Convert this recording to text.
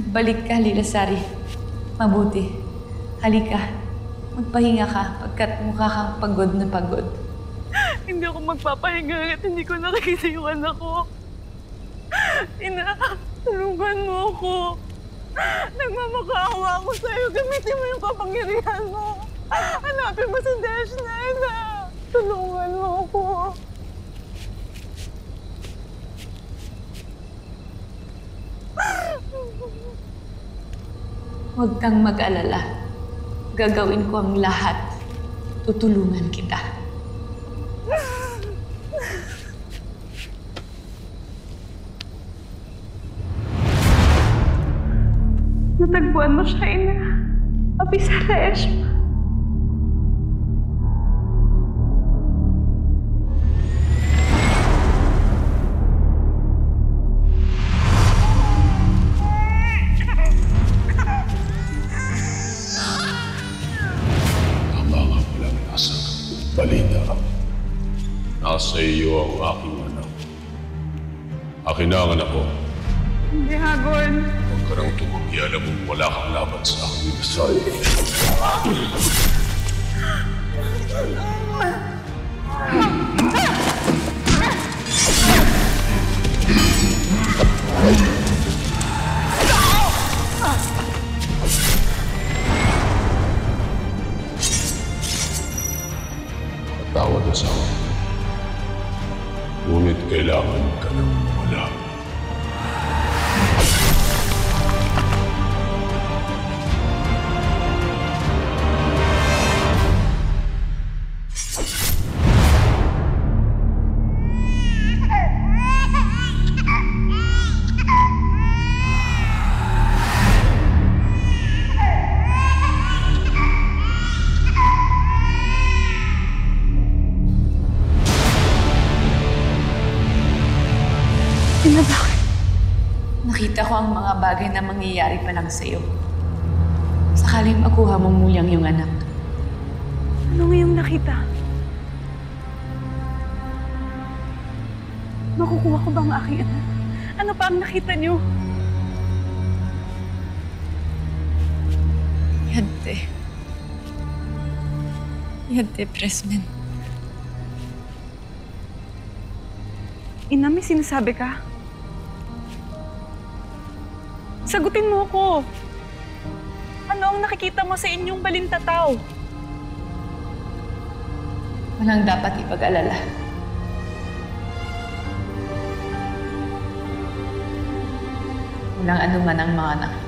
Balik ka, Lilasari. Mabuti. Halika. Magpahinga ka pagkat mukha kang pagod na pagod. Hindi ako magpapahinga at hindi ko nakikita yung anak ko. Ina, tulungan mo ako. Nagmamakaawa ako sa'yo. Gamitin mo yung kapangyarihan mo. Hanapin mo si Deshna, Ina. Tulungan mo ako. Huwag kang mag-alala. Gagawin ko ang lahat. Tutulungan kita. Natagpuan mo siya, Ina. Abisala, Eshma. Balita. Nasa iyo ang aking anak. Akin na ang anak ko. Hindi, Hagon. Huwag ka nang tumanggi. Alam mong wala kang laban sa aking dasal. Tawad na sa akin. Ngunit kailangan ka nang mawala. Ina, bakit? Nakita ko ang mga bagay na mangyayari pa lang sa'yo. Sakaling makuha mong mulyang yung anak. Ano ngayong nakita? Makukuha ko ba ang aking anak? Ano pa ang nakita niyo? Yante. Yante, Presmen. Ina, may sinasabi ka? Sagutin mo ko. Ano ang nakikita mo sa inyong balintataw? Walang dapat ipag-alala. Walang anuman ang mga nakikita.